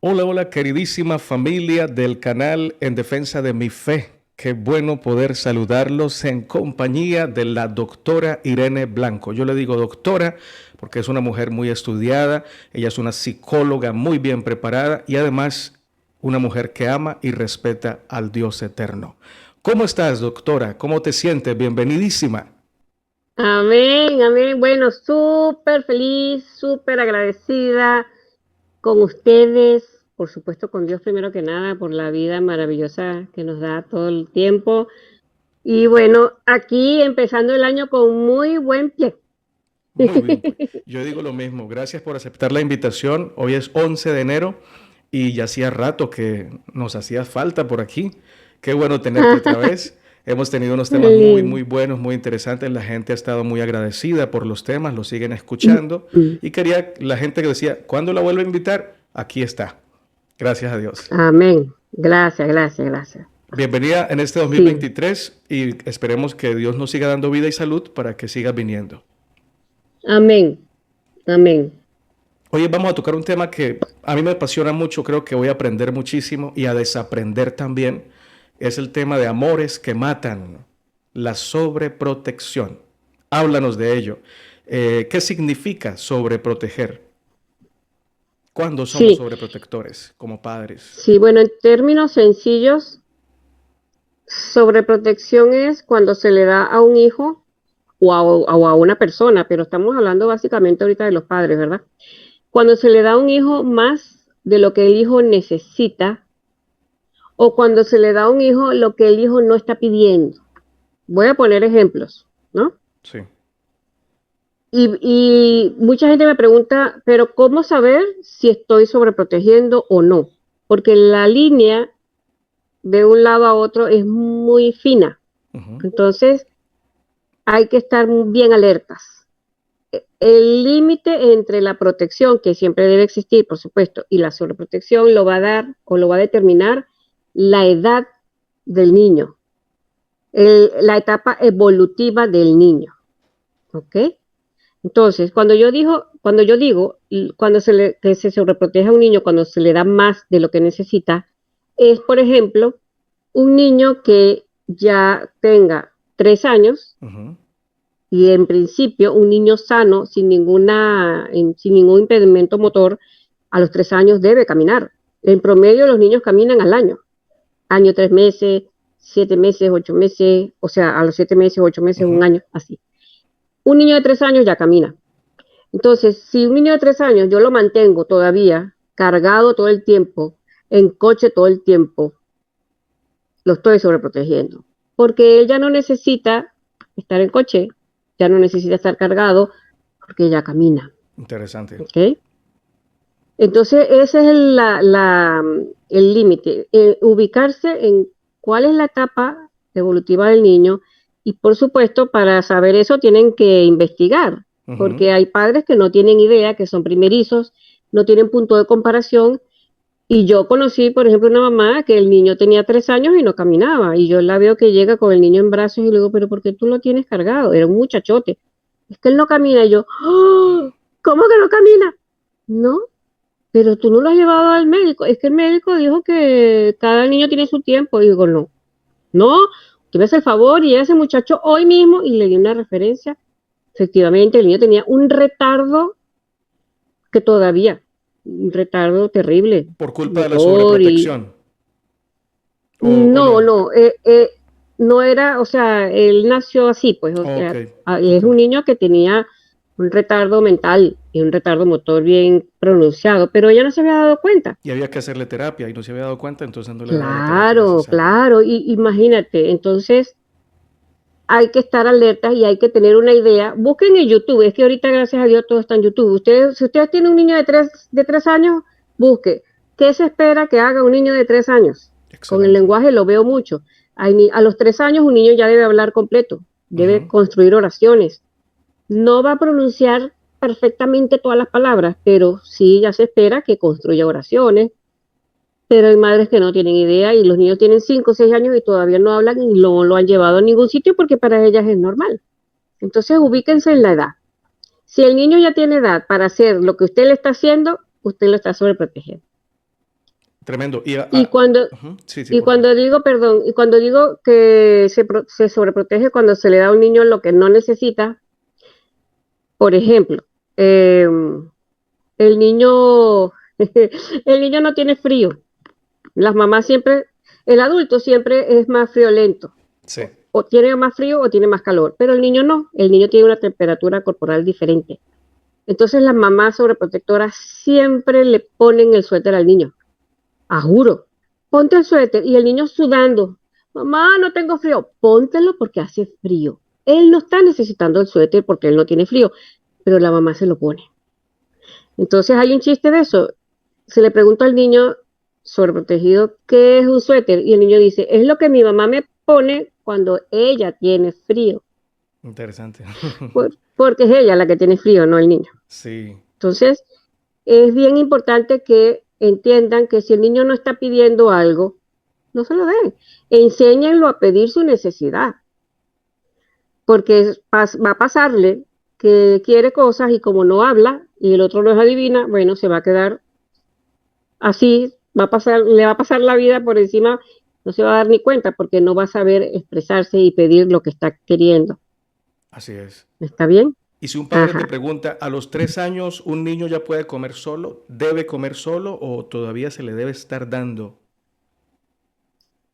Hola, hola, queridísima familia del canal En Defensa de mi Fe. Qué bueno poder saludarlos en compañía de la doctora Irene Blanco. Yo le digo doctora porque es una mujer muy estudiada, ella es una psicóloga muy bien preparada y además una mujer que ama y respeta al Dios eterno. ¿Cómo estás, doctora? ¿Cómo te sientes? Bienvenidísima. Amén, amén. Bueno, súper feliz, súper agradecida con ustedes, por supuesto con Dios primero que nada, por la vida maravillosa que nos da todo el tiempo. Y bueno, aquí empezando el año con muy buen pie. Muy bien, pues yo digo lo mismo. Gracias por aceptar la invitación. Hoy es 11 de enero y ya hacía rato que nos hacía falta por aquí. Qué bueno tenerte otra vez. Hemos tenido unos temas muy, Lindo. muy buenos, muy interesantes. La gente ha estado muy agradecida por los temas, los siguen escuchando. Y quería la gente que decía, ¿cuándo la vuelvo a invitar? Aquí está. Gracias a Dios. Amén. Gracias, gracias, gracias. Bienvenida en este Sí, 2023 y esperemos que Dios nos siga dando vida y salud para que sigas viniendo. amén, amén. Oye, vamos a tocar un tema que a mí me apasiona mucho, creo que voy a aprender muchísimo y a desaprender también. Es el tema de amores que matan, la sobreprotección. Háblanos de ello. ¿Qué significa sobreproteger? ¿Cuándo somos Sí, sobreprotectores como padres? sí, bueno, en términos sencillos, sobreprotección es cuando se le da a un hijo o a una persona, pero estamos hablando básicamente ahorita de los padres, ¿verdad? Cuando se le da a un hijo más de lo que el hijo necesita o cuando se le da a un hijo lo que el hijo no está pidiendo. Voy a poner ejemplos, ¿no? Sí. Y mucha gente me pregunta, pero ¿cómo saber si estoy sobreprotegiendo o no? Porque la línea de un lado a otro es muy fina. Ujú. Entonces, hay que estar bien alertas. El límite entre la protección, que siempre debe existir, por supuesto, y la sobreprotección lo va a dar o lo va a determinar la edad del niño, la etapa evolutiva del niño. ¿Ok? Entonces, cuando que se sobreprotege a un niño, cuando se le da más de lo que necesita, es, por ejemplo, un niño que ya tenga 3 años Ujú. y en principio un niño sano, sin ningún impedimento motor, a los 3 años debe caminar. En promedio los niños caminan al año 3 meses, 7 meses, 8 meses, o sea, a los 7 meses, 8 meses, un Ujú. año, así. Un niño de 3 años ya camina. Entonces, si un niño de 3 años yo lo mantengo todavía cargado todo el tiempo, en coche todo el tiempo, lo estoy sobreprotegiendo. Porque él ya no necesita estar en coche, ya no necesita estar cargado, porque ya camina. Interesante. ¿Ok? Entonces, ese es el límite, ubicarse en cuál es la etapa evolutiva del niño y, por supuesto, para saber eso tienen que investigar, Ujú. porque hay padres que no tienen idea, que son primerizos, no tienen punto de comparación. Y yo conocí, por ejemplo, una mamá que el niño tenía 3 años y no caminaba, y yo la veo que llega con el niño en brazos y le digo, pero ¿por qué tú lo tienes cargado? Era un muchachote. Es que él no camina. Y yo, ¡oh! ¿Cómo que no camina? No, pero tú no lo has llevado al médico. Es que el médico dijo que cada niño tiene su tiempo. Y digo, no, no, que me hace el favor y ese muchacho hoy mismo y le di una referencia. Efectivamente, el niño tenía un retardo que todavía, un retardo terrible, Por culpa de la motor y sobreprotección. O no, no. no, no era, o sea, él nació así, pues, o Ok. sea, Ok. es un niño que tenía un retardo mental y un retardo motor bien pronunciado, pero ella no se había dado cuenta. Y había que hacerle terapia y no se había dado cuenta, entonces no le daba la terapia Claro, necesaria. claro, y imagínate, entonces hay que estar alertas y hay que tener una idea. Busquen en YouTube, es que ahorita gracias a Dios todo está en YouTube. Ustedes, si ustedes tienen un niño de tres años, busque. ¿Qué se espera que haga un niño de 3 años? Con el Excelente. lenguaje lo veo mucho. A los 3 años un niño ya debe hablar completo, debe Ujú. construir oraciones. No va a pronunciar perfectamente todas las palabras, pero sí ya se espera que construya oraciones, pero hay madres que no tienen idea y los niños tienen 5 o 6 años y todavía no hablan y no lo han llevado a ningún sitio porque para ellas es normal. Entonces ubíquense en la edad. Si el niño ya tiene edad para hacer lo que usted le está haciendo, usted lo está sobreprotegiendo. Tremendo. Y cuando, Sí, sí, y por favor. cuando digo, perdón, y cuando digo que se sobreprotege cuando se le da a un niño lo que no necesita, por ejemplo, el niño, el niño no tiene frío. Las mamás siempre, el adulto siempre es más friolento. Sí, O tiene más frío o tiene más calor, pero el niño no, el niño tiene una temperatura corporal diferente. Entonces las mamás sobreprotectoras siempre le ponen el suéter al niño. Ah, juro, ponte el suéter y el niño sudando. Mamá, no tengo frío. Póntelo porque hace frío. Él no está necesitando el suéter porque él no tiene frío, pero la mamá se lo pone. Entonces hay un chiste de eso. Se le pregunta al niño sobreprotegido qué es un suéter y el niño dice, es lo que mi mamá me pone cuando ella tiene frío, interesante. porque es ella la que tiene frío, no el niño. Sí, Entonces, es bien importante que entiendan que si el niño no está pidiendo algo, no se lo den. Enséñenlo a pedir su necesidad, porque va a pasarle que quiere cosas y como no habla y el otro no es adivina, bueno, se va a quedar así, le va a pasar la vida por encima, no se va a dar ni cuenta porque no va a saber expresarse y pedir lo que está queriendo. así es. ¿Está bien? Y si un padre te Ajá. pregunta, ¿a los 3 años un niño ya puede comer solo? ¿Debe comer solo o todavía se le debe estar dando?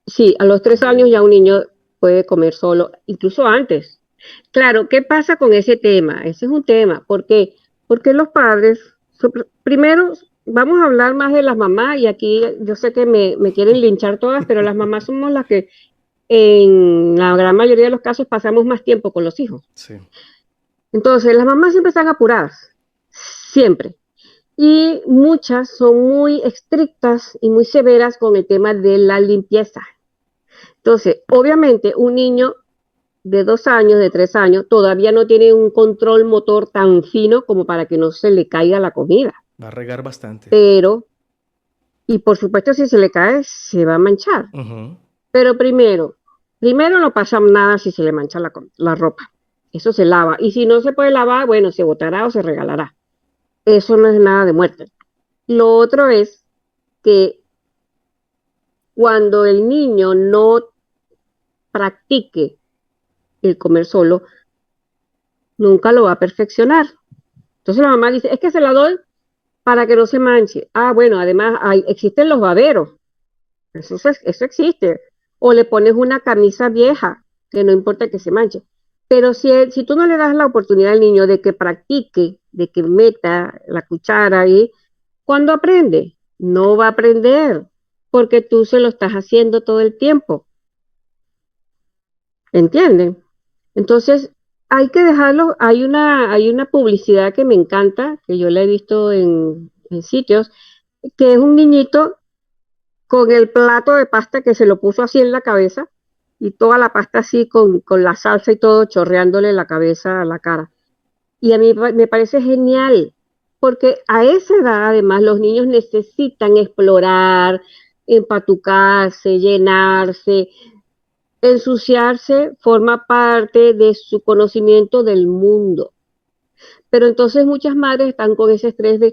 Sí, a los 3 años ya un niño puede comer solo, incluso antes. Claro, ¿qué pasa con ese tema? Ese es un tema. ¿Por qué? Porque los padres, primero, vamos a hablar más de las mamás, y aquí yo sé que me quieren linchar todas, pero las mamás somos las que en la gran mayoría de los casos pasamos más tiempo con los hijos. Sí, Entonces, las mamás siempre están apuradas, siempre. Y muchas son muy estrictas y muy severas con el tema de la limpieza. Entonces, obviamente, un niño de 2 años, de 3 años, todavía no tiene un control motor tan fino como para que no se le caiga la comida. va a regar bastante. Pero, y por supuesto, si se le cae, se va a manchar. Ujú. Pero primero no pasa nada si se le mancha la ropa. Eso se lava. Y si no se puede lavar, bueno, se botará o se regalará. Eso no es nada de muerte. Lo otro es que cuando el niño no practique el comer solo, nunca lo va a perfeccionar. Entonces la mamá dice, es que se la doy para que no se manche. Ah, bueno, además existen los baberos, eso existe. O le pones una camisa vieja, que no importa que se manche. Pero si tú no le das la oportunidad al niño de que practique, de que meta la cuchara ahí, ¿cuándo aprende? No va a aprender, porque tú se lo estás haciendo todo el tiempo. ¿Entienden? Entonces, hay que dejarlo, hay una publicidad que me encanta, que yo la he visto en sitios, que es un niñito con el plato de pasta que se lo puso así en la cabeza y toda la pasta así con la salsa y todo chorreándole la cabeza a la cara. Y a mí me parece genial, porque a esa edad además los niños necesitan explorar, empatucarse, llenarse. Ensuciarse forma parte de su conocimiento del mundo. Pero entonces muchas madres están con ese estrés de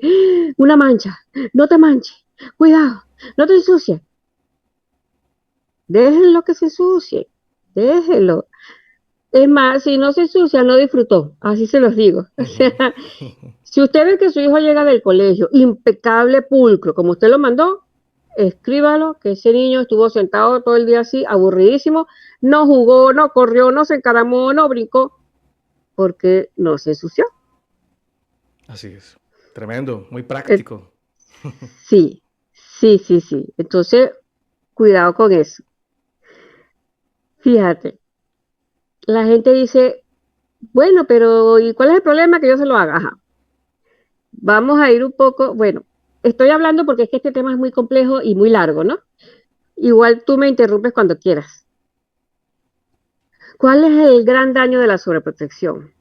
una mancha, no te manches, cuidado, no te ensucies. Déjenlo que se ensucie, déjenlo. Es más, si no se ensucia, no disfrutó, así se los digo. O Ujú. sea, si usted ve que su hijo llega del colegio impecable, pulcro, como usted lo mandó, escríbalo, que ese niño estuvo sentado todo el día así, aburridísimo, no jugó, no corrió, no se encaramó, no brincó, porque no se ensució. Así es. Tremendo, muy Eh, práctico. sí, sí, sí, sí. Entonces, cuidado con eso. Fíjate, la gente dice, bueno, pero ¿y cuál es el problema que yo se lo haga? Ajá. Vamos a ir un poco, bueno, estoy hablando porque es que este tema es muy complejo y muy largo, ¿no? Igual tú me interrumpes cuando quieras. ¿Cuál es el gran daño de la sobreprotección?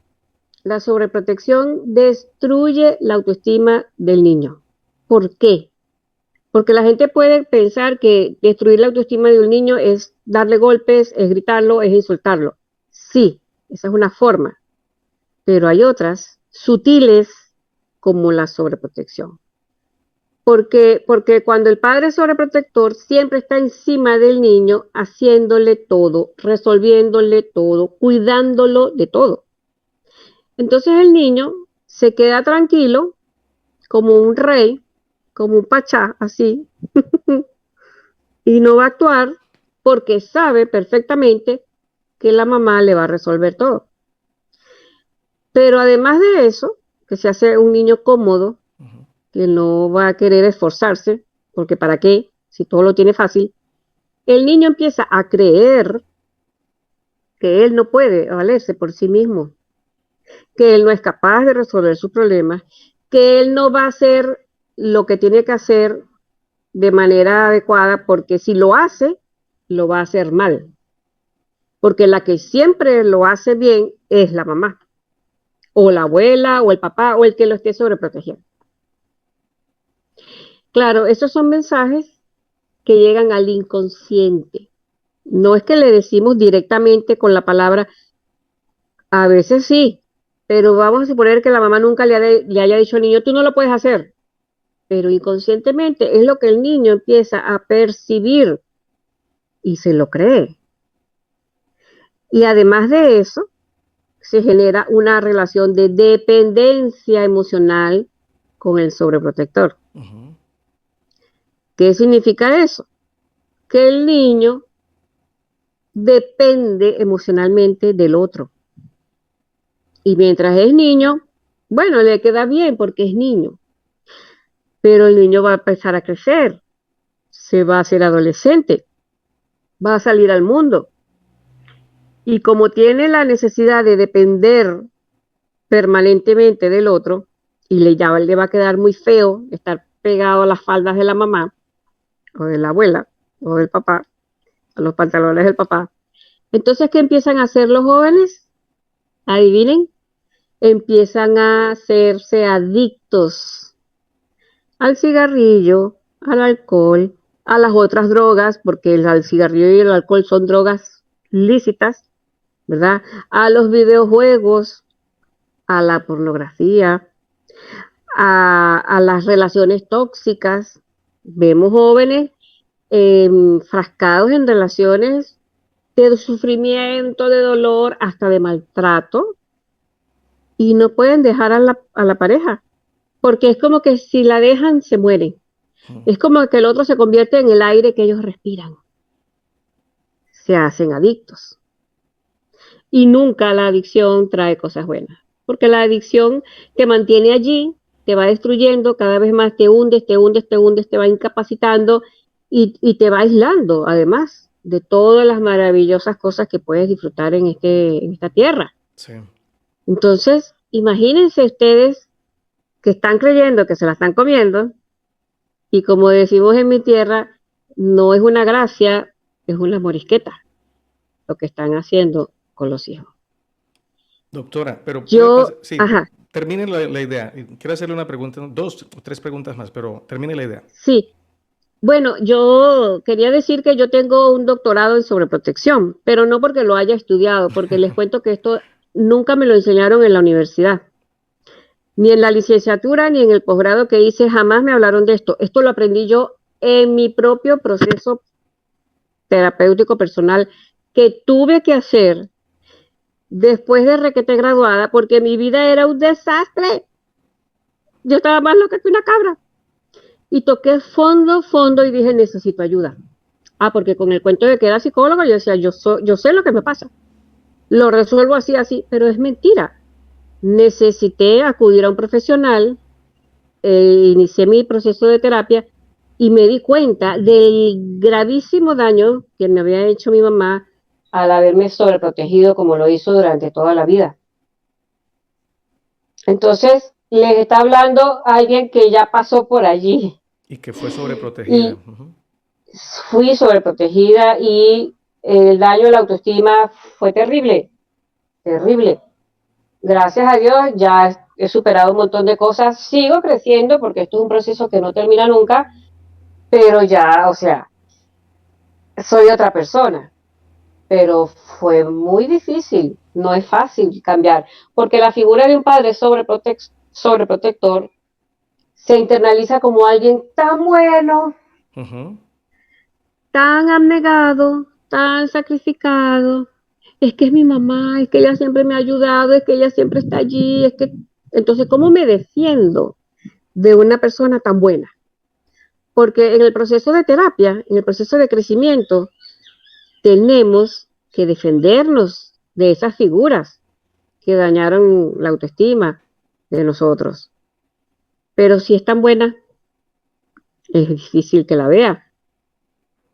La sobreprotección destruye la autoestima del niño. ¿Por qué? Porque la gente puede pensar que destruir la autoestima de un niño es darle golpes, es gritarlo, es insultarlo. Sí, esa es una forma, pero hay otras sutiles como la sobreprotección. Porque cuando el padre es sobreprotector, siempre está encima del niño, haciéndole todo, resolviéndole todo, cuidándolo de todo. Entonces el niño se queda tranquilo, como un rey, como un pachá, así, y no va a actuar porque sabe perfectamente que la mamá le va a resolver todo. Pero además de eso, que se hace un niño cómodo, que no va a querer esforzarse, porque ¿para qué? Si todo lo tiene fácil, el niño empieza a creer que él no puede valerse por sí mismo, que él no es capaz de resolver sus problemas, que él no va a hacer lo que tiene que hacer de manera adecuada, porque si lo hace, lo va a hacer mal. Porque la que siempre lo hace bien es la mamá, o la abuela, o el papá, o el que lo esté sobreprotegiendo. Claro, esos son mensajes que llegan al inconsciente. No es que le decimos directamente con la palabra, a veces sí, pero vamos a suponer que la mamá nunca le haya dicho al niño, tú no lo puedes hacer, pero inconscientemente es lo que el niño empieza a percibir y se lo cree. Y además de eso, se genera una relación de dependencia emocional con el sobreprotector. Ujú. ¿Qué significa eso? Que el niño depende emocionalmente del otro. Y mientras es niño, bueno, le queda bien porque es niño, pero el niño va a empezar a crecer, se va a hacer adolescente, va a salir al mundo. Y como tiene la necesidad de depender permanentemente del otro, y ya le va a quedar muy feo estar pegado a las faldas de la mamá, o de la abuela, o del papá, a los pantalones del papá. Entonces, ¿qué empiezan a hacer los jóvenes? Adivinen, empiezan a hacerse adictos al cigarrillo, al alcohol, a las otras drogas, porque el cigarrillo y el alcohol son drogas lícitas, ¿verdad? A los videojuegos, a la pornografía, a las relaciones tóxicas. Vemos jóvenes enfrascados en relaciones de sufrimiento, de dolor, hasta de maltrato, y no pueden dejar a la pareja, porque es como que si la dejan, se mueren. Es como que el otro se convierte en el aire que ellos respiran. Se hacen adictos. Y nunca la adicción trae cosas buenas, porque la adicción te mantiene allí, te va destruyendo, cada vez más te hundes, te hundes, te hundes, te va incapacitando y te va aislando, además de todas las maravillosas cosas que puedes disfrutar en esta tierra. Sí. Entonces, imagínense ustedes que están creyendo que se la están comiendo y como decimos en mi tierra, no es una gracia, es una morisqueta lo que están haciendo con los hijos. Doctora, pero puede pasar. Yo, Sí, ajá, termine la idea. Quiero hacerle una pregunta, dos o tres preguntas más, pero termine la idea. sí. Bueno, yo quería decir que yo tengo un doctorado en sobreprotección, pero no porque lo haya estudiado, porque les cuento que esto nunca me lo enseñaron en la universidad, ni en la licenciatura, ni en el posgrado que hice, jamás me hablaron de esto. Esto lo aprendí yo en mi propio proceso terapéutico personal que tuve que hacer después de requete graduada, porque mi vida era un desastre. Yo estaba más loca que una cabra. Y toqué fondo, fondo y dije, necesito ayuda. Ah, porque con el cuento de que era psicólogo, yo decía, yo sé lo que me pasa. Lo resuelvo así, así, pero es mentira. Necesité acudir a un profesional, inicié mi proceso de terapia y me di cuenta del gravísimo daño que me había hecho mi mamá al haberme sobreprotegido como lo hizo durante toda la vida. Entonces, les está hablando alguien que ya pasó por allí Y que fue sobreprotegida. y Ujú. fui sobreprotegida y el daño a la autoestima fue terrible, terrible. Gracias a Dios ya he superado un montón de cosas, sigo creciendo porque esto es un proceso que no termina nunca, pero ya, o sea, soy otra persona. Pero fue muy difícil, no es fácil cambiar, porque la figura de un padre sobreprotector se internaliza como alguien tan bueno, Ujú. tan abnegado, tan sacrificado. Es que es mi mamá, es que ella siempre me ha ayudado, es que ella siempre está allí, es que... Entonces, ¿cómo me defiendo de una persona tan buena? Porque en el proceso de terapia, en el proceso de crecimiento, tenemos que defendernos de esas figuras que dañaron la autoestima de nosotros. Pero si es tan buena, es difícil que la vea.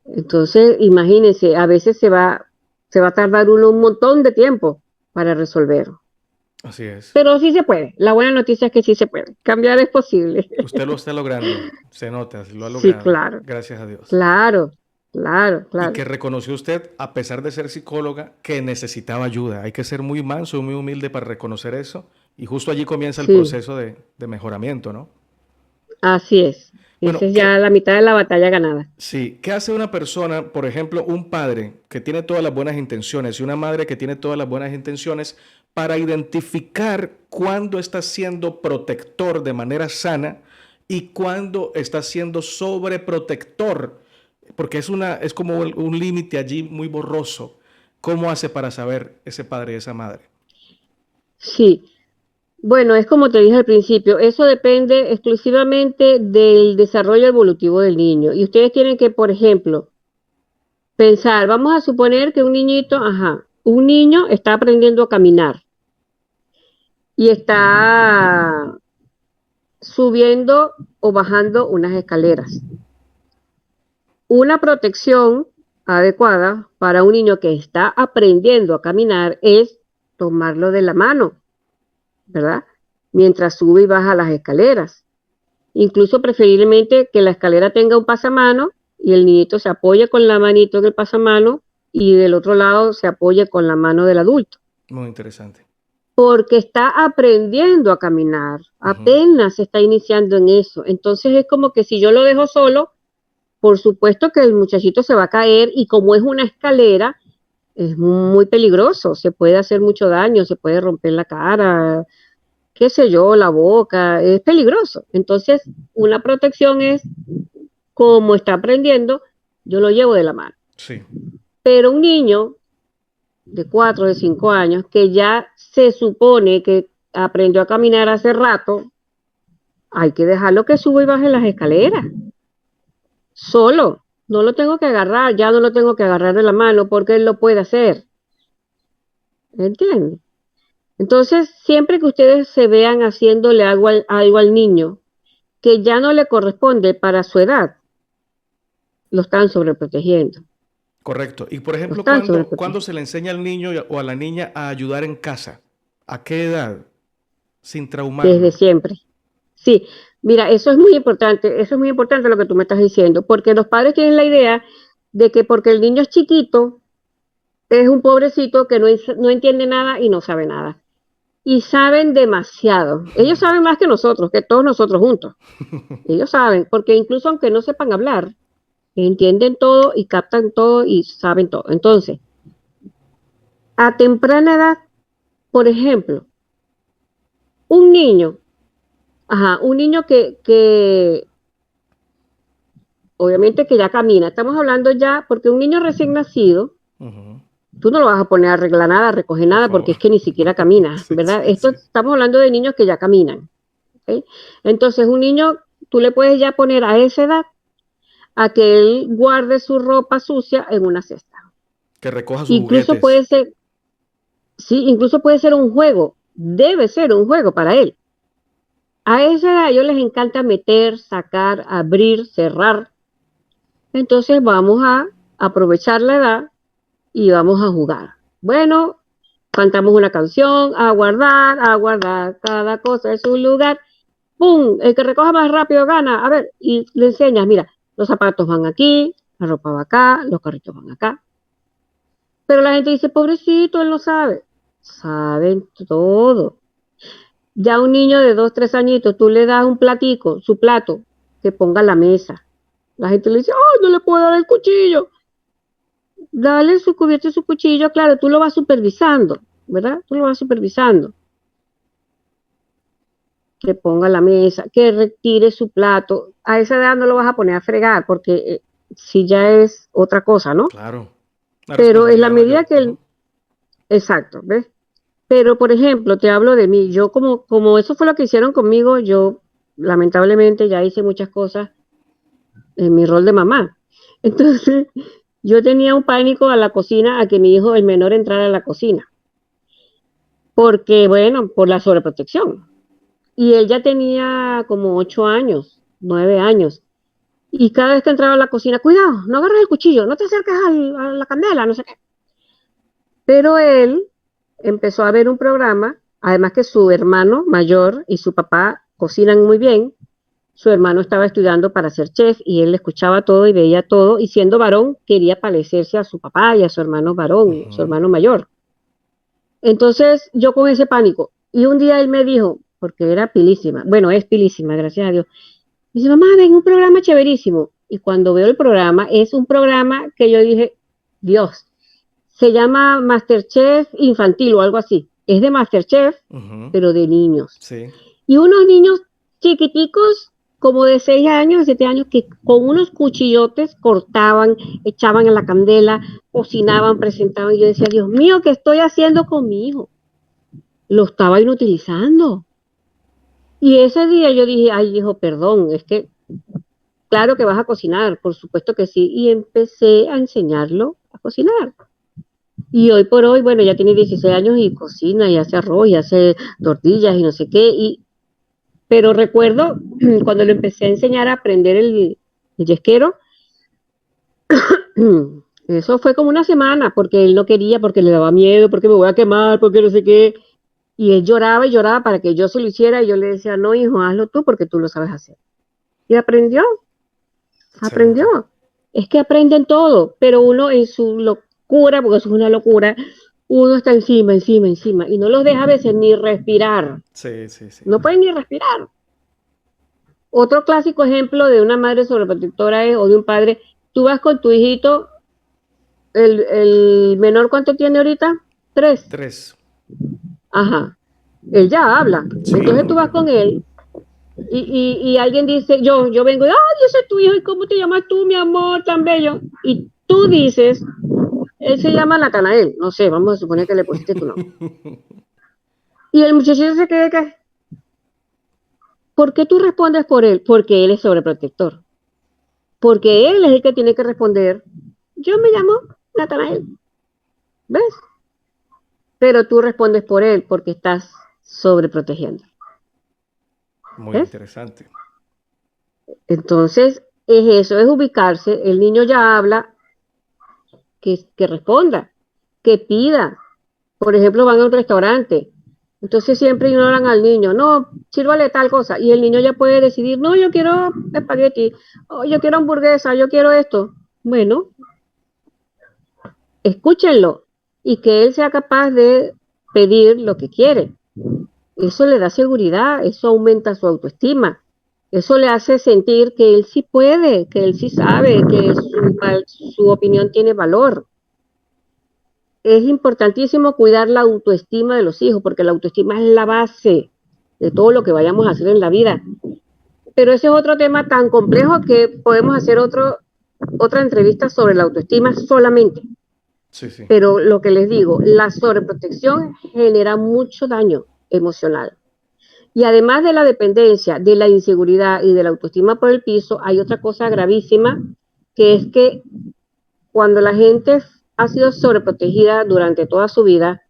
Entonces, imagínense, a veces se va a tardar uno un montón de tiempo para resolver. Así es. Pero sí se puede. La buena noticia es que sí se puede. Cambiar es posible. Usted lo está logrando, se nota, lo ha Sí, logrado, claro, gracias a Dios. claro, claro, Y claro. que reconoció usted, a pesar de ser psicóloga, que necesitaba ayuda. Hay que ser muy manso, muy humilde para reconocer eso. Y justo allí comienza el Sí, proceso de mejoramiento, ¿no? así es. Esa Bueno, es ya la mitad de la batalla ganada. sí, ¿qué hace una persona, por ejemplo, un padre que tiene todas las buenas intenciones y una madre que tiene todas las buenas intenciones para identificar cuándo está siendo protector de manera sana y cuándo está siendo sobreprotector? Porque es como un límite allí muy borroso. ¿Cómo hace para saber ese padre y esa madre? Sí. Bueno, es como te dije al principio, eso depende exclusivamente del desarrollo evolutivo del niño. Y ustedes tienen que, por ejemplo, pensar, vamos a suponer que un niñito, ajá, un niño está aprendiendo a caminar y está subiendo o bajando unas escaleras. Una protección adecuada para un niño que está aprendiendo a caminar es tomarlo de la mano, ¿verdad? Mientras sube y baja las escaleras. Incluso preferiblemente que la escalera tenga un pasamano y el niñito se apoye con la manito en el pasamano y del otro lado se apoye con la mano del adulto. Muy interesante. Porque está aprendiendo a caminar, Ujú. apenas se está iniciando en eso. Entonces es como que si yo lo dejo solo, por supuesto que el muchachito se va a caer y como es una escalera, es muy peligroso, se puede hacer mucho daño, se puede romper la cara, qué sé yo, la boca, es peligroso. Entonces, una protección es, como está aprendiendo, yo lo llevo de la mano. Sí, Pero un niño de 4, de 5 años, que ya se supone que aprendió a caminar hace rato, hay que dejarlo que suba y baje las escaleras, solo. No lo tengo que agarrar, ya no lo tengo que agarrar de la mano porque él lo puede hacer. ¿Entiendes? Entonces, siempre que ustedes se vean haciéndole algo al niño que ya no le corresponde para su edad, lo están sobreprotegiendo. correcto. Y por Lo ejemplo, están ¿cuándo sobreprotegiendo. se le enseña al niño o a la niña a ayudar en casa? ¿A qué edad? Sin Desde traumarlo. siempre. Sí, mira, eso es muy importante lo que tú me estás diciendo, porque los padres tienen la idea de que porque el niño es chiquito, es un pobrecito que no entiende nada y no sabe nada. Y saben demasiado. Ellos saben más que nosotros, que todos nosotros juntos. Ellos saben, porque incluso aunque no sepan hablar, entienden todo y captan todo y saben todo. Entonces, a temprana edad, por ejemplo, un niño, un niño que obviamente que ya camina, estamos hablando ya, porque un niño recién nacido, Ujú. tú no lo vas a poner a arreglar nada, a recoger Por nada, porque favor. es que ni siquiera camina, Sí, ¿verdad? sí, Esto sí. estamos hablando de niños que ya caminan, ¿ok? Entonces, un niño, tú le puedes ya poner a esa edad a que él guarde su ropa sucia en una cesta. Que recoja sus Incluso juguetes. puede ser, sí, incluso puede ser un juego, debe ser un juego para él. A esa edad a ellos les encanta meter, sacar, abrir, cerrar. Entonces vamos a aprovechar la edad y vamos a jugar. Bueno, cantamos una canción, a guardar, cada cosa en su lugar. ¡Pum! El que recoja más rápido gana. A ver, y le enseñas, mira, los zapatos van aquí, la ropa va acá, los carritos van acá. Pero la gente dice, pobrecito, él no sabe. Saben todo. Ya un niño de 2, 3 añitos, tú le das un platico, su plato, que ponga en la mesa. La gente le dice, ¡ay, no le puedo dar el cuchillo! Dale su cubierto y su cuchillo, claro, tú lo vas supervisando, ¿verdad? Tú lo vas supervisando. que ponga la mesa, que retire su plato. A esa edad no lo vas a poner a fregar porque si ya es otra cosa, ¿no? Claro. Una Pero en la responsabilidad medida mayor. que él, exacto, ¿ves? Pero, por ejemplo, te hablo de mí, yo como eso fue lo que hicieron conmigo, yo lamentablemente ya hice muchas cosas en mi rol de mamá. Entonces, yo tenía un pánico a la cocina, a que mi hijo, el menor, entrara a la cocina, porque, bueno, por la sobreprotección. Y él ya tenía como 8 años, 9 años. Y cada vez que entraba a la cocina, cuidado, no agarres el cuchillo, no te acerques a la candela, no sé qué. Pero él empezó a ver un programa, además que su hermano mayor y su papá cocinan muy bien. Su hermano estaba estudiando para ser chef y él escuchaba todo y veía todo, y siendo varón quería parecerse a su papá y a su hermano varón, su Ujú. hermano mayor. Entonces yo con ese pánico, y un día él me dijo, porque era pilísima, bueno, es pilísima, gracias a Dios, me dice, mamá, ven, un programa chéverísimo. Y cuando veo el programa, es un programa que yo dije, Dios, se llama Masterchef Infantil o algo así. Es de Masterchef, Ujú. pero de niños. Sí. Y unos niños chiquiticos, como de 6 años, 7 años, que con unos cuchillotes cortaban, echaban en la candela, cocinaban, presentaban. Y yo decía, Dios mío, ¿qué estoy haciendo con mi hijo? Lo estaba inutilizando. Y ese día yo dije, ay, hijo, perdón, es que claro que vas a cocinar, por supuesto que sí. Y empecé a enseñarlo a cocinar. Y hoy por hoy, bueno, ya tiene 16 años y cocina y hace arroz y hace tortillas y no sé qué. Pero recuerdo cuando lo empecé a enseñar a aprender el yesquero, eso fue como una semana, porque él no quería, porque le daba miedo, porque me voy a quemar, porque no sé qué. Y él lloraba y lloraba para que yo se lo hiciera y yo le decía, no, hijo, hazlo tú porque tú lo sabes hacer. Y aprendió, aprendió. Excelente. Es que aprenden todo, pero uno en su locura, porque eso es una locura, uno está encima, encima, encima, y no los deja a veces ni respirar. Sí, sí, sí. No pueden ni respirar. Otro clásico ejemplo de una madre sobreprotectora es, o de un padre, tú vas con tu hijito, el menor, ¿cuánto tiene ahorita? 3. 3. Ajá. Él ya habla. Sí. Entonces tú vas con él y alguien dice, yo vengo, ay, ese es tu hijo, ¿y cómo te llamas tú, mi amor, tan bello? Y tú dices, él se llama Natanael, no sé, vamos a suponer que le pusiste tu nombre. Y el muchachito se queda que, ¿por qué tú respondes por él? Porque él es sobreprotector. Porque él es el que tiene que responder, yo me llamo Natanael, ¿ves? Pero tú respondes por él porque estás sobreprotegiendo, Muy ¿ves? interesante. Entonces, es eso, es ubicarse, el niño ya habla, que responda, que pida. Por ejemplo, van a un restaurante, entonces siempre ignoran al niño, no, sírvale tal cosa, y el niño ya puede decidir, no, yo quiero espagueti, oh, yo quiero hamburguesa, yo quiero esto. Bueno, escúchenlo y que él sea capaz de pedir lo que quiere. Eso le da seguridad, eso aumenta su autoestima, eso le hace sentir que él sí puede, que él sí sabe, que su opinión tiene valor. Es importantísimo cuidar la autoestima de los hijos, porque la autoestima es la base de todo lo que vayamos a hacer en la vida. Pero ese es otro tema tan complejo que podemos hacer otra entrevista sobre la autoestima solamente. Sí, sí. Pero lo que les digo, la sobreprotección genera mucho daño emocional. Y además de la dependencia, de la inseguridad y de la autoestima por el piso, hay otra cosa gravísima, que es que cuando la gente ha sido sobreprotegida durante toda su vida,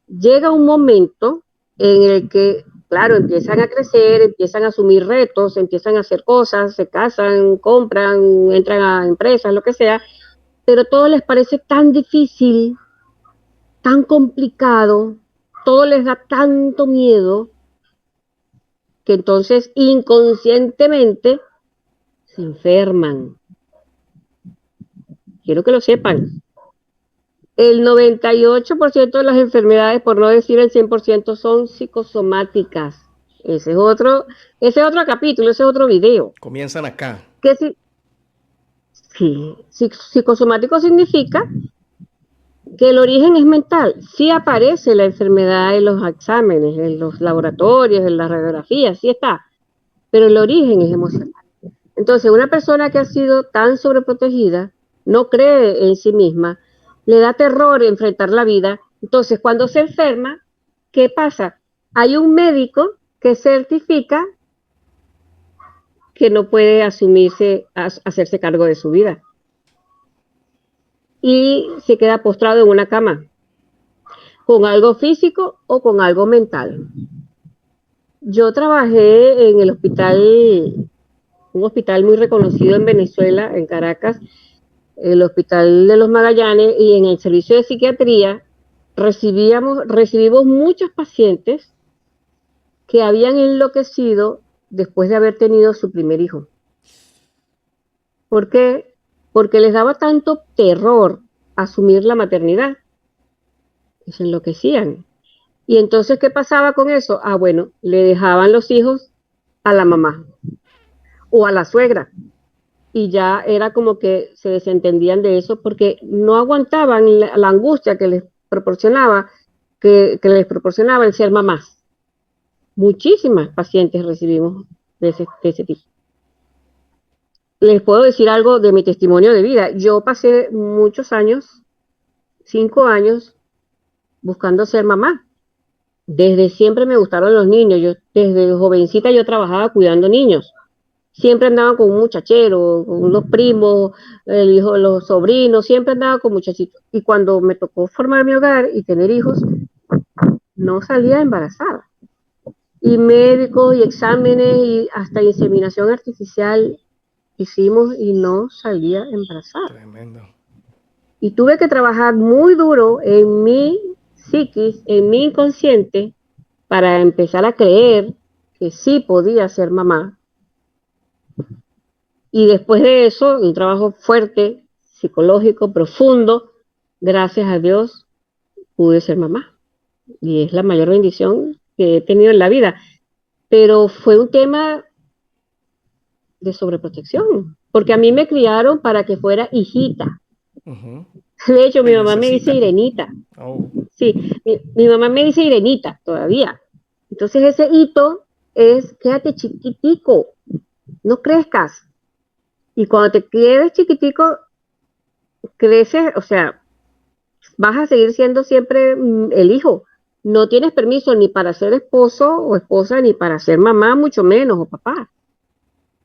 llega un momento en el que, claro, empiezan a crecer, empiezan a asumir retos, empiezan a hacer cosas, se casan, compran, entran a empresas, lo que sea, pero todo les parece tan difícil, tan complicado, todo les da tanto miedo, que entonces inconscientemente se enferman. Quiero que lo sepan. El 98% de las enfermedades, por no decir el 100%, son psicosomáticas. Ese es otro capítulo, ese es otro video. Comienzan acá. Que si, sí, psicosomático significa Que el origen es mental. Sí aparece la enfermedad en los exámenes, en los laboratorios, en las radiografías, sí está, pero el origen es emocional. Entonces, una persona que ha sido tan sobreprotegida, no cree en sí misma, le da terror enfrentar la vida. Entonces, cuando se enferma, ¿qué pasa? Hay un médico que certifica que no puede asumirse, hacerse cargo de su vida. Y se queda postrado en una cama, con algo físico o con algo mental. Yo trabajé en el hospital, un hospital muy reconocido en Venezuela, en Caracas, el Hospital de los Magallanes, y en el servicio de psiquiatría recibimos muchos pacientes que habían enloquecido después de haber tenido su primer hijo. ¿Por qué? Porque les daba tanto terror asumir la maternidad, que se enloquecían. Y entonces, ¿qué pasaba con eso? Ah, bueno, le dejaban los hijos a la mamá o a la suegra. Y ya era como que se desentendían de eso porque no aguantaban la angustia que les proporcionaba, que les proporcionaba el ser mamás. Muchísimas pacientes recibimos de ese tipo. Les puedo decir algo de mi testimonio de vida. Yo pasé muchos años, 5 años, buscando ser mamá. Desde siempre me gustaron los niños. Yo desde jovencita yo trabajaba cuidando niños. Siempre andaba con un muchachero, con los primos, el hijo, los sobrinos, siempre andaba con muchachitos. Y cuando me tocó formar mi hogar y tener hijos, no salía embarazada. Y médicos y exámenes y hasta inseminación artificial hicimos y no salía embarazada. Tremendo. Y tuve que trabajar muy duro en mi psiquis, en mi inconsciente, para empezar a creer que sí podía ser mamá. Y después de eso, un trabajo fuerte, psicológico, profundo, gracias a Dios pude ser mamá. Y es la mayor bendición que he tenido en la vida. Pero fue un tema de sobreprotección, porque a mí me criaron para que fuera hijita. Ujú. De hecho, Se mi mamá me dice necesita. Irenita. Oh, Sí, mi mamá me dice Irenita todavía. Entonces ese hito es quédate chiquitico, no crezcas. Y cuando te quedes chiquitico, creces, o sea, vas a seguir siendo siempre el hijo. No tienes permiso ni para ser esposo o esposa, ni para ser mamá, mucho menos, o papá.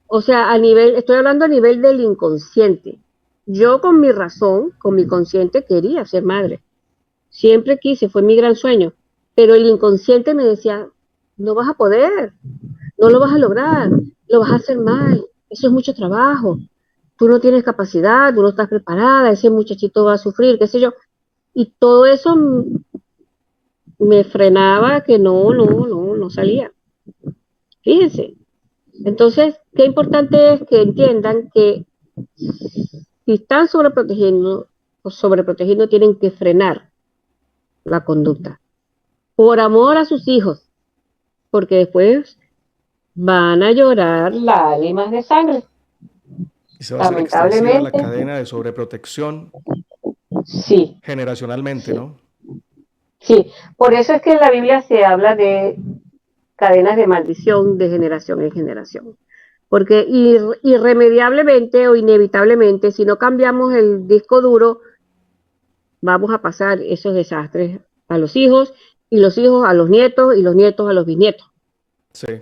O sea, estoy hablando a nivel del inconsciente. Yo con mi razón, con mi consciente, quería ser madre. Siempre quise, fue mi gran sueño. Pero el inconsciente me decía, no vas a poder, no lo vas a lograr, lo vas a hacer mal, eso es mucho trabajo, tú no tienes capacidad, tú no estás preparada, ese muchachito va a sufrir, qué sé yo. Y todo eso me frenaba que no salía. Fíjense. Entonces, qué importante es que entiendan que si están sobreprotegiendo o sobreprotegiendo, tienen que frenar la conducta. Por amor a sus hijos, porque después van a llorar lágrimas de sangre. y se va a hacer extensiva la Lamentablemente, cadena de sobreprotección sí, generacionalmente, sí, ¿no? sí. Por eso es que en la Biblia se habla de cadenas de maldición de generación en generación. Porque irremediablemente o inevitablemente, si no cambiamos el disco duro, vamos a pasar esos desastres a los hijos y los hijos a los nietos y los nietos a los bisnietos. Sí.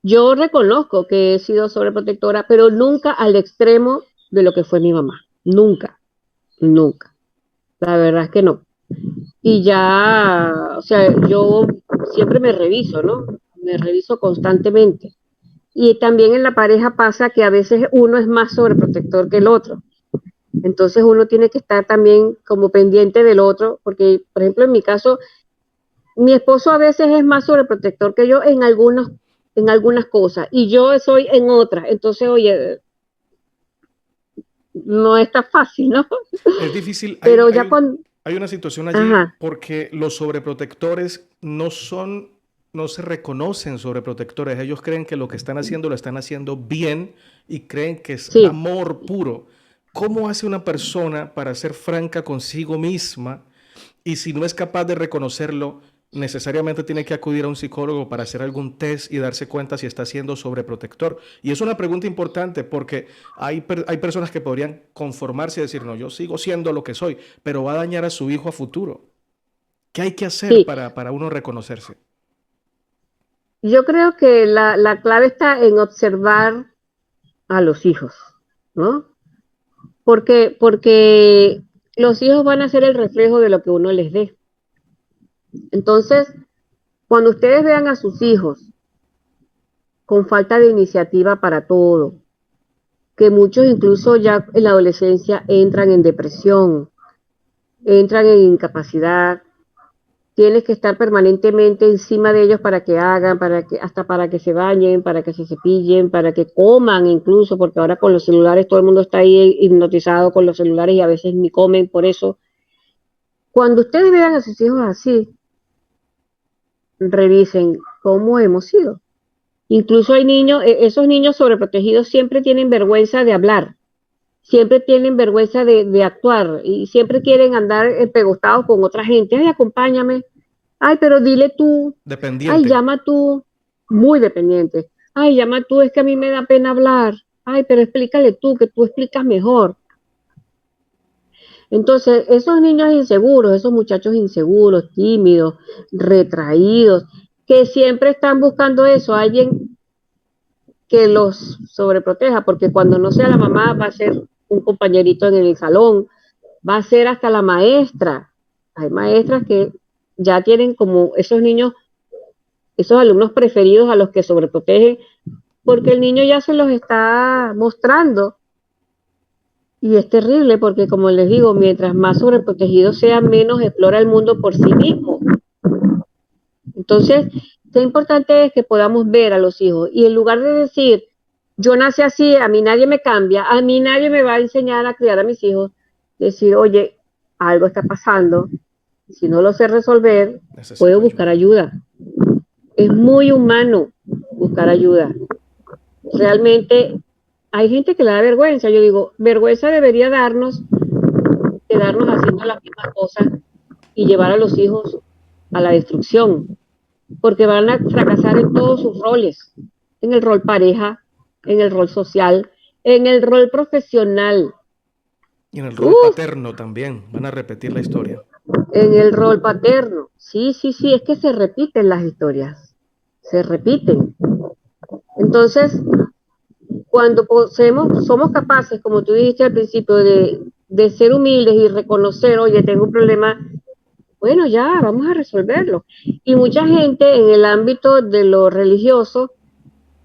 Yo reconozco que he sido sobreprotectora, pero nunca al extremo de lo que fue mi mamá. Nunca, nunca. La verdad es que no. Y ya, o sea, yo siempre me reviso, ¿no? Me reviso constantemente. Y también en la pareja pasa que a veces uno es más sobreprotector que el otro. Entonces uno tiene que estar también como pendiente del otro, porque, por ejemplo, en mi caso, mi esposo a veces es más sobreprotector que yo en algunas cosas, y yo soy en otras. Entonces, oye, no está fácil, ¿no? Es difícil, Pero ya cuando, hay una situación allí ajá, porque los sobreprotectores no se reconocen sobreprotectores. Ellos creen que lo que están haciendo lo están haciendo bien y creen que es sí, amor puro. ¿Cómo hace una persona para ser franca consigo misma? Y si no es capaz de reconocerlo, necesariamente tiene que acudir a un psicólogo para hacer algún test y darse cuenta si está siendo sobreprotector. Y es una pregunta importante porque hay personas que podrían conformarse y decir, no, yo sigo siendo lo que soy, pero va a dañar a su hijo a futuro. ¿Qué hay que hacer Sí, para uno reconocerse? yo creo que la clave está en observar a los hijos, ¿no? Porque los hijos van a ser el reflejo de lo que uno les dé. Entonces, cuando ustedes vean a sus hijos con falta de iniciativa para todo, que muchos incluso ya en la adolescencia entran en depresión, entran en incapacidad, tienes que estar permanentemente encima de ellos para que hagan, hasta para que se bañen, para que se cepillen, para que coman incluso, porque ahora con los celulares todo el mundo está ahí hipnotizado con los celulares y a veces ni comen por eso. Cuando ustedes vean a sus hijos así, revisen cómo hemos sido. Incluso hay niños, esos niños sobreprotegidos siempre tienen vergüenza de hablar, siempre tienen vergüenza de actuar y siempre quieren andar pegostados con otra gente. Ay, acompáñame. Ay, pero dile tú. Ay, Dependiente. llama tú. Muy dependiente. Ay, llama tú, es que a mí me da pena hablar. Ay, pero explícale tú, que tú explicas mejor. Entonces, esos niños inseguros, esos muchachos inseguros, tímidos, retraídos, que siempre están buscando eso, alguien que los sobreproteja, porque cuando no sea la mamá va a ser un compañerito en el salón, va a ser hasta la maestra. Hay maestras que ya tienen como esos niños, esos alumnos preferidos a los que sobreprotegen, porque el niño ya se los está mostrando y es terrible porque, como les digo, mientras más sobreprotegido sea, menos explora el mundo por sí mismo. Entonces, qué importante es que podamos ver a los hijos y en lugar de decir, yo nací así, a mí nadie me cambia, a mí nadie me va a enseñar a criar a mis hijos, decir, oye, algo está pasando, si no lo sé resolver, puedo Necesito buscar ayuda. ayuda. Es muy humano buscar ayuda. Realmente hay gente que le da vergüenza. Yo digo, vergüenza debería darnos quedarnos haciendo las mismas cosas y llevar a los hijos a la destrucción, porque van a fracasar en todos sus roles, en el rol pareja, en el rol social, en el rol profesional, Y en el rol ¡uf! paterno también. Van a repetir la historia. En el rol paterno. Sí, sí, sí, es que se repiten las historias, se repiten. Entonces, cuando somos capaces, como tú dijiste al principio, de ser humildes y reconocer, oye, tengo un problema, bueno, ya, vamos a resolverlo. Y mucha gente en el ámbito de lo religioso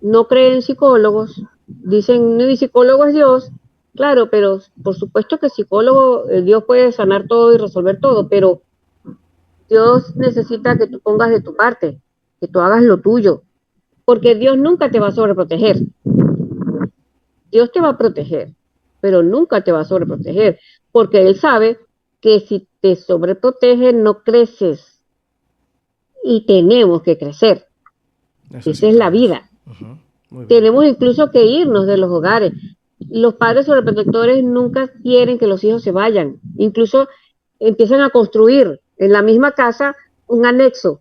no cree en psicólogos, dicen, no, mi psicólogo es Dios, claro, pero por supuesto que psicólogo, Dios puede sanar todo y resolver todo, pero Dios necesita que tú pongas de tu parte, que tú hagas lo tuyo, porque Dios nunca te va a sobreproteger. Dios te va a proteger, pero nunca te va a sobreproteger, porque Él sabe que si te sobreprotege no creces y tenemos que crecer. Esa es la Necesitamos. vida. Ujú. Muy bien. Tenemos incluso que irnos de los hogares. Los padres sobreprotectores nunca quieren que los hijos se vayan. Incluso empiezan a construir en la misma casa un anexo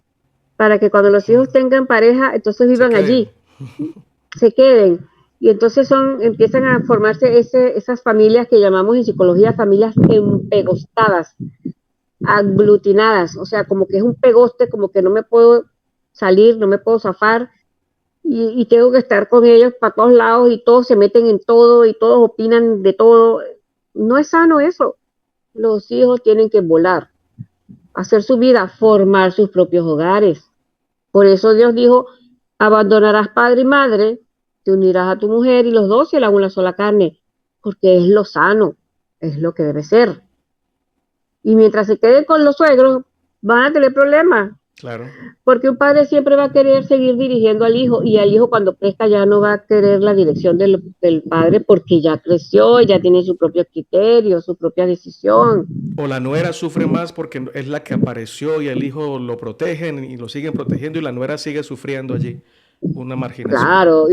para que cuando los hijos tengan pareja, entonces Se vivan queden. allí, se queden. Y entonces empiezan a formarse esas familias que llamamos en psicología familias empegostadas, aglutinadas, o sea, como que es un pegoste, como que no me puedo salir, no me puedo zafar, y tengo que estar con ellos para todos lados y todos se meten en todo y todos opinan de todo. No es sano eso. Los hijos tienen que volar, hacer su vida, formar sus propios hogares. Por eso Dios dijo, abandonarás padre y madre, te unirás a tu mujer y los dos serán una sola carne, porque es lo sano, es lo que debe ser. Y mientras se queden con los suegros, van a tener problemas, Claro. porque un padre siempre va a querer seguir dirigiendo al hijo y al hijo cuando crezca ya no va a querer la dirección del padre porque ya creció, ya tiene su propio criterio, su propia decisión. O la nuera sufre más porque es la que apareció y el hijo lo protegen y lo siguen protegiendo y la nuera sigue sufriendo allí una marginación. Claro,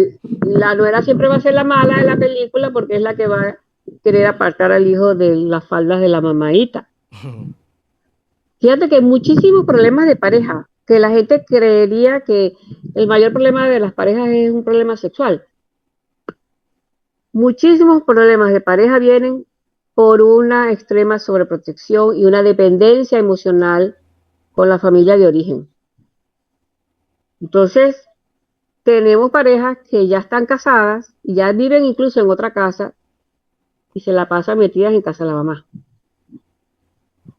la nuera siempre va a ser la mala de la película porque es la que va. querer apartar al hijo de las faldas de la mamaita. Fíjate que hay muchísimos problemas de pareja, que la gente creería que el mayor problema de las parejas es un problema sexual. Muchísimos problemas de pareja vienen por una extrema sobreprotección y una dependencia emocional con la familia de origen. Entonces, tenemos parejas que ya están casadas y ya viven incluso en otra casa y se la pasan metidas en casa de la mamá.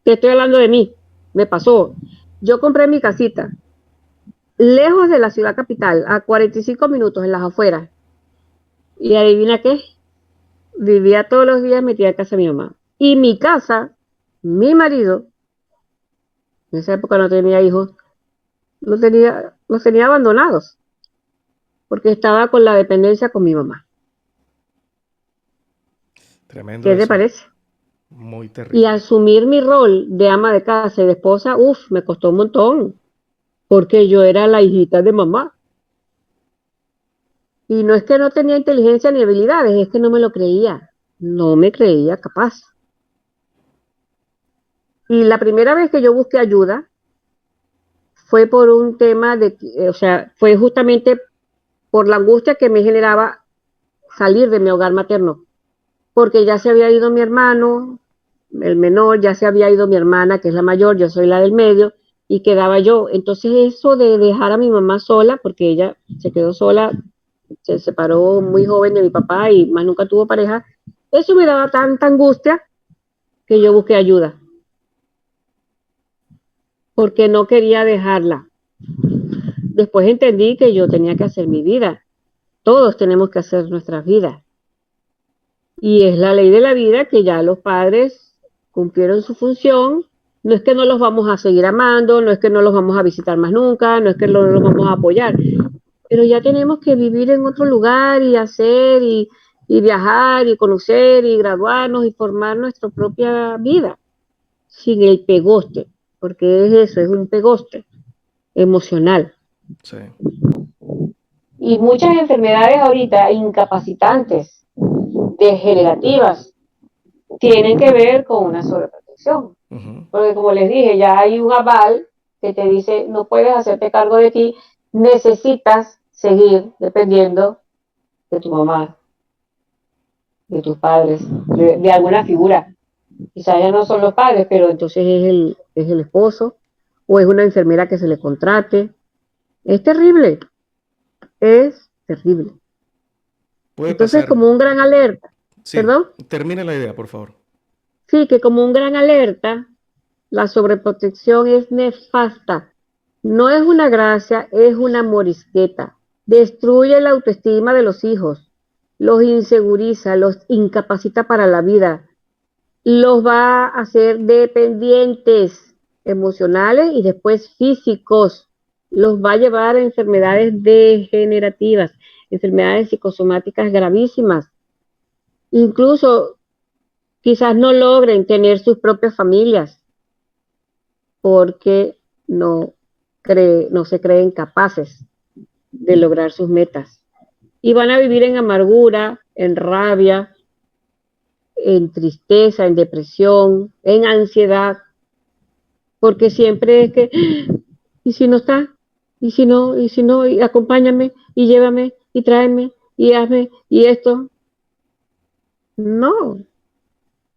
Te estoy hablando de mí, me pasó. Yo compré mi casita lejos de la ciudad capital, a 45 minutos en las afueras. Y adivina qué, vivía todos los días metida en casa de mi mamá. Y mi casa, mi marido, en esa época no tenía hijos, los tenía abandonados, porque estaba con la dependencia con mi mamá. Tremendo ¿Qué te eso. parece? Muy Y terrible. asumir mi rol de ama de casa y de esposa, me costó un montón, porque yo era la hijita de mamá. Y no es que no tenía inteligencia ni habilidades, es que no me lo creía, no me creía capaz. Y la primera vez que yo busqué ayuda fue por un tema o sea, fue justamente por la angustia que me generaba salir de mi hogar materno, porque ya se había ido mi hermano, el menor, ya se había ido mi hermana, que es la mayor, yo soy la del medio, y quedaba yo. Entonces eso de dejar a mi mamá sola, porque ella se quedó sola, se separó muy joven de mi papá y más nunca tuvo pareja, eso me daba tanta angustia que yo busqué ayuda, porque no quería dejarla. Después entendí que yo tenía que hacer mi vida. Todos tenemos que hacer nuestras vidas. Y es la ley de la vida que ya los padres cumplieron su función. No es que no los vamos a seguir amando, no es que no los vamos a visitar más nunca, no es que no los vamos a apoyar, pero ya tenemos que vivir en otro lugar y hacer y viajar y conocer y graduarnos y formar nuestra propia vida sin el pegoste, porque es eso, es un pegoste emocional. Sí. Y muchas enfermedades ahorita incapacitantes, degenerativas, tienen que ver con una sobreprotección. Ujú. Porque como les dije, ya hay un aval que te dice, no puedes hacerte cargo de ti, necesitas seguir dependiendo de tu mamá, de tus padres, de alguna figura. Quizás ya no son los padres, pero entonces es el esposo o es una enfermera que se le contrate. Es terrible, es terrible. Puede Entonces, pasar. como un gran alerta, Sí, ¿perdón? termina la idea, por favor. Sí, que como un gran alerta, la sobreprotección es nefasta. No es una gracia, es una morisqueta. Destruye la autoestima de los hijos, los inseguriza, los incapacita para la vida, los va a hacer dependientes emocionales y después físicos. Los va a llevar a enfermedades degenerativas, enfermedades psicosomáticas gravísimas. Incluso quizás no logren tener sus propias familias porque no se creen capaces de lograr sus metas. Y van a vivir en amargura, en rabia, en tristeza, en depresión, en ansiedad, porque siempre es que, ¿y si no está? ¿Y si no? ¿Y si no? Y acompáñame, y llévame, y tráeme, y hazme, y esto. No,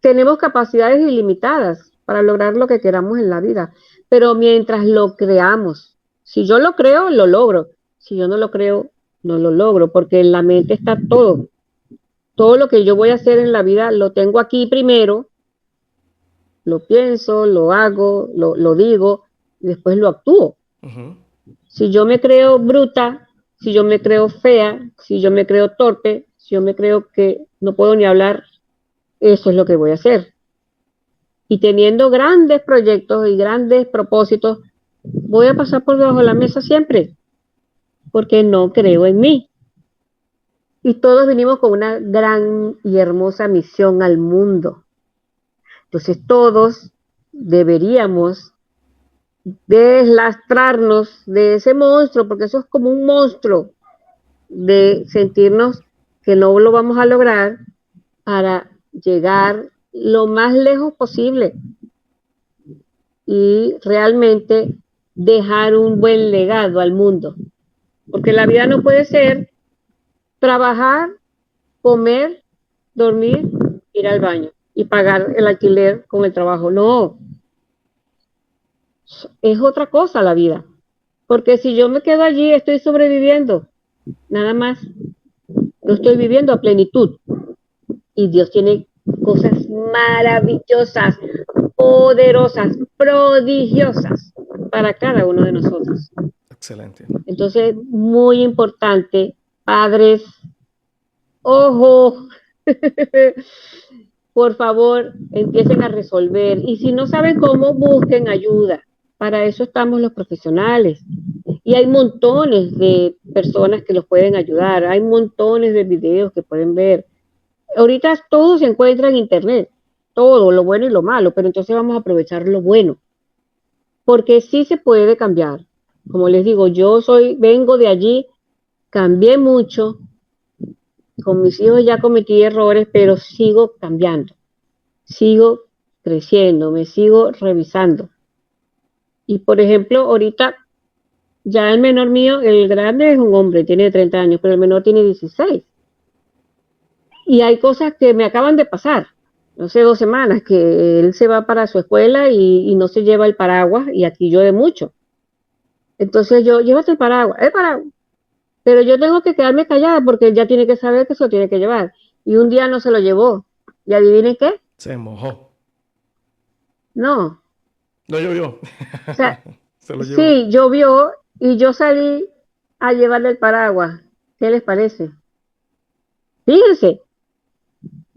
tenemos capacidades ilimitadas para lograr lo que queramos en la vida, pero mientras lo creamos, si yo lo creo, lo logro, si yo no lo creo, no lo logro, porque en la mente está todo. Todo lo que yo voy a hacer en la vida lo tengo aquí primero, lo pienso, lo hago, lo digo y después lo actúo. Ujú. Si yo me creo bruta, si yo me creo fea, si yo me creo torpe, si yo me creo que no puedo ni hablar, eso es lo que voy a hacer. Y teniendo grandes proyectos y grandes propósitos, voy a pasar por debajo de la mesa siempre, porque no creo en mí. Y todos venimos con una gran y hermosa misión al mundo. Entonces todos deberíamos deslastrarnos de ese monstruo, porque eso es como un monstruo, de sentirnos que no lo vamos a lograr para llegar lo más lejos posible y realmente dejar un buen legado al mundo. Porque la vida no puede ser trabajar, comer, dormir, ir al baño y pagar el alquiler con el trabajo. No, es otra cosa la vida. Porque si yo me quedo allí, estoy sobreviviendo, nada más. No estoy viviendo a plenitud. Y Dios tiene cosas maravillosas, poderosas, prodigiosas para cada uno de nosotros. Excelente. Entonces, muy importante, padres, ojo, por favor, empiecen a resolver. Y si no saben cómo, busquen ayuda. Para eso estamos los profesionales. Y hay montones de personas que los pueden ayudar. Hay montones de videos que pueden ver. Ahorita todo se encuentra en internet. Todo, lo bueno y lo malo. Pero entonces vamos a aprovechar lo bueno. Porque sí se puede cambiar. Como les digo, vengo de allí, cambié mucho. Con mis hijos ya cometí errores, pero sigo cambiando. Sigo creciendo, me sigo revisando. Y por ejemplo, ahorita ya el menor mío, el grande es un hombre, tiene 30 años, pero el menor tiene 16. Y hay cosas que me acaban de pasar. No sé, 2 semanas, que él se va para su escuela y no se lleva el paraguas y aquí llueve mucho. Entonces yo, llévate el paraguas. Pero yo tengo que quedarme callada porque él ya tiene que saber que se lo tiene que llevar. Y un día no se lo llevó. ¿Y adivinen qué? Se mojó. No. No llovió. O sea, Se lo llevó. sí, llovió y yo salí a llevarle el paraguas. ¿Qué les parece? Fíjense,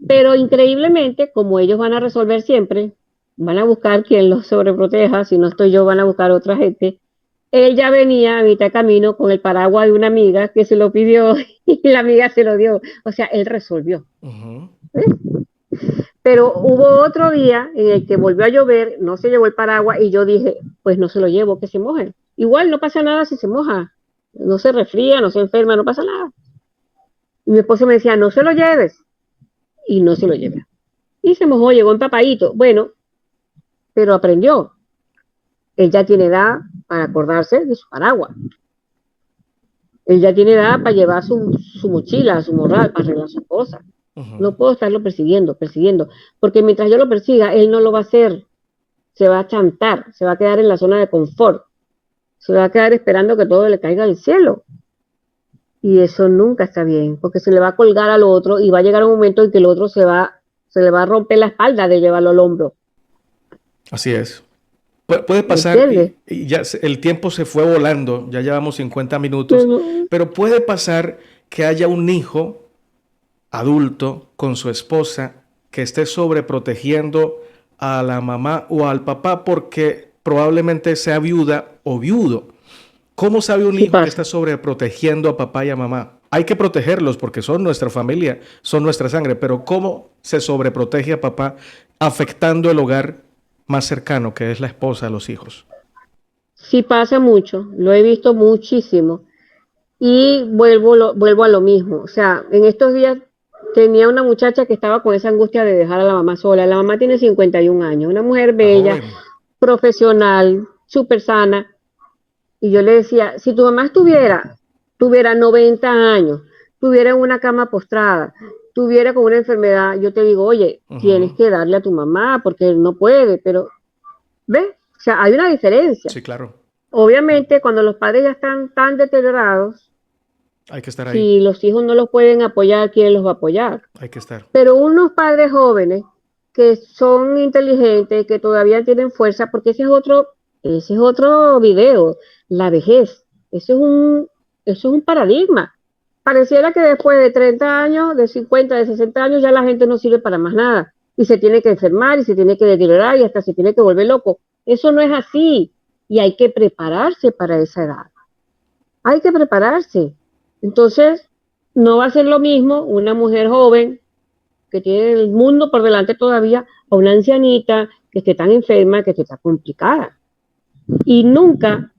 pero increíblemente, como ellos van a resolver siempre, van a buscar quien los sobreproteja, si no estoy yo, van a buscar otra gente. Él ya venía a mitad de camino con el paraguas de una amiga que se lo pidió y la amiga se lo dio. O sea, él resolvió. ¿Eh? Pero hubo otro día en el que volvió a llover, no se llevó el paraguas y yo dije, pues no se lo llevo, que se moje. Igual no pasa nada si se moja, no se resfría, no se enferma, no pasa nada. Y mi esposo me decía, no se lo lleves. Y no se lo llevé. Y se mojó, llegó empapadito. Bueno, pero aprendió. Él ya tiene edad para acordarse de su paraguas. Él ya tiene edad para llevar su mochila, su morral, para arreglar sus cosas. No puedo estarlo persiguiendo, porque mientras yo lo persiga, él no lo va a hacer. Se va a chantar, se va a quedar en la zona de confort, se va a quedar esperando que todo le caiga del cielo. Y eso nunca está bien, porque se le va a colgar al otro y va a llegar un momento en que el otro se le va a romper la espalda de llevarlo al hombro. Así es. Puede ¿Me pasar, entiendes? y ya el tiempo se fue volando, ya llevamos 50 minutos, pero puede pasar que haya un hijo adulto con su esposa que esté sobreprotegiendo a la mamá o al papá porque probablemente sea viuda o viudo. ¿Cómo sabe un Sí hijo que pasa. está sobreprotegiendo a papá y a mamá? Hay que protegerlos porque son nuestra familia, son nuestra sangre, pero ¿cómo se sobreprotege a papá afectando el hogar más cercano, que es la esposa, los hijos? Sí pasa mucho, lo he visto muchísimo. Y vuelvo a lo mismo. O sea, en estos días tenía una muchacha que estaba con esa angustia de dejar a la mamá sola. La mamá tiene 51 años, una mujer La bella, joven. profesional, súper sana. Y yo le decía, si tu mamá tuviera 90 años, tuviera en una cama postrada, tuviera con una enfermedad, yo te digo, oye, tienes que darle a tu mamá porque él no puede, pero, ¿ves? O sea, hay una diferencia. Sí, claro. Obviamente, cuando los padres ya están tan deteriorados, Hay que estar ahí. si los hijos no los pueden apoyar, ¿quién los va a apoyar? Hay que estar. Pero unos padres jóvenes que son inteligentes, que todavía tienen fuerza, porque ese es otro video, la vejez. Eso es un paradigma. Pareciera que después de 30 años, de 50, de 60 años, ya la gente no sirve para más nada. Y se tiene que enfermar y se tiene que deteriorar y hasta se tiene que volver loco. Eso no es así. Y hay que prepararse para esa edad. Hay que prepararse. Entonces, no va a ser lo mismo una mujer joven que tiene el mundo por delante todavía a una ancianita que esté tan enferma, que esté tan complicada. Y nunca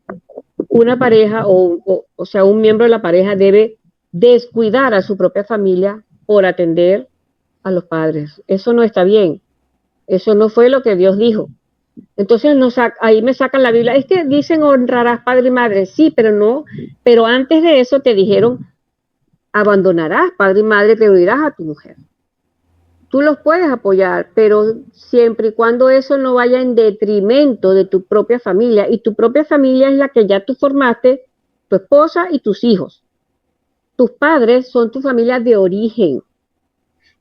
una pareja o sea, un miembro de la pareja debe descuidar a su propia familia por atender a los padres. Eso no está bien. Eso no fue lo que Dios dijo. Entonces ahí me sacan la Biblia. Es que dicen honrarás padre y madre. Sí, pero no. Pero antes de eso te dijeron abandonarás padre y madre, te unirás a tu mujer. Tú los puedes apoyar, pero siempre y cuando eso no vaya en detrimento de tu propia familia. Y tu propia familia es la que ya tú formaste, tu esposa y tus hijos. Tus padres son tu familia de origen.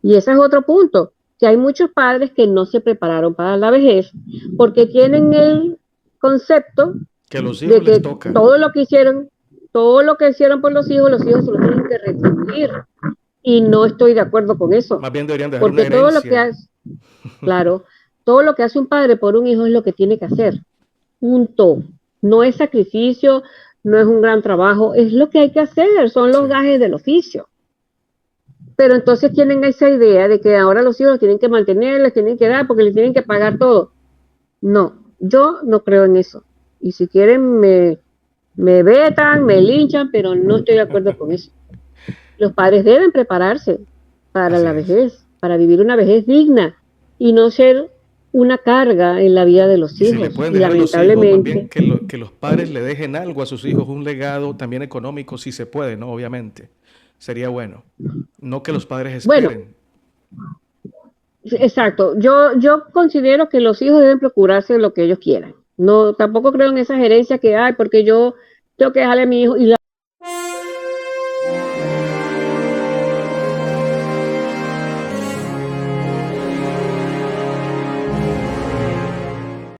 Y ese es otro punto, que hay muchos padres que no se prepararon para la vejez porque tienen el concepto Que a los hijos de les que toca. todo lo que hicieron por los hijos se lo tienen que retribuir. Y no estoy de acuerdo con eso, Más bien deberían dejar una porque todo lo que herencia. hace, claro, todo lo que hace un padre por un hijo es lo que tiene que hacer. Punto. No es sacrificio, no es un gran trabajo, es lo que hay que hacer, son Sí, los gajes del oficio. Pero entonces tienen esa idea de que ahora los hijos los tienen que mantener, les tienen que dar porque les tienen que pagar todo. No, yo no creo en eso. Y si quieren me vetan, me linchan, pero no estoy de acuerdo con eso. Los padres deben prepararse para así la es. vejez, para vivir una vejez digna y no ser una carga en la vida de los Y si le hijos. pueden Y dejar a los hijos, más bien lamentablemente, que los padres le dejen algo a sus hijos, un legado también económico, si se puede, ¿no? Obviamente. Sería bueno. No que los padres bueno, esperen. exacto. Yo considero que los hijos deben procurarse lo que ellos quieran. No, tampoco creo en esa gerencia que hay, porque yo tengo que dejarle a mi hijo y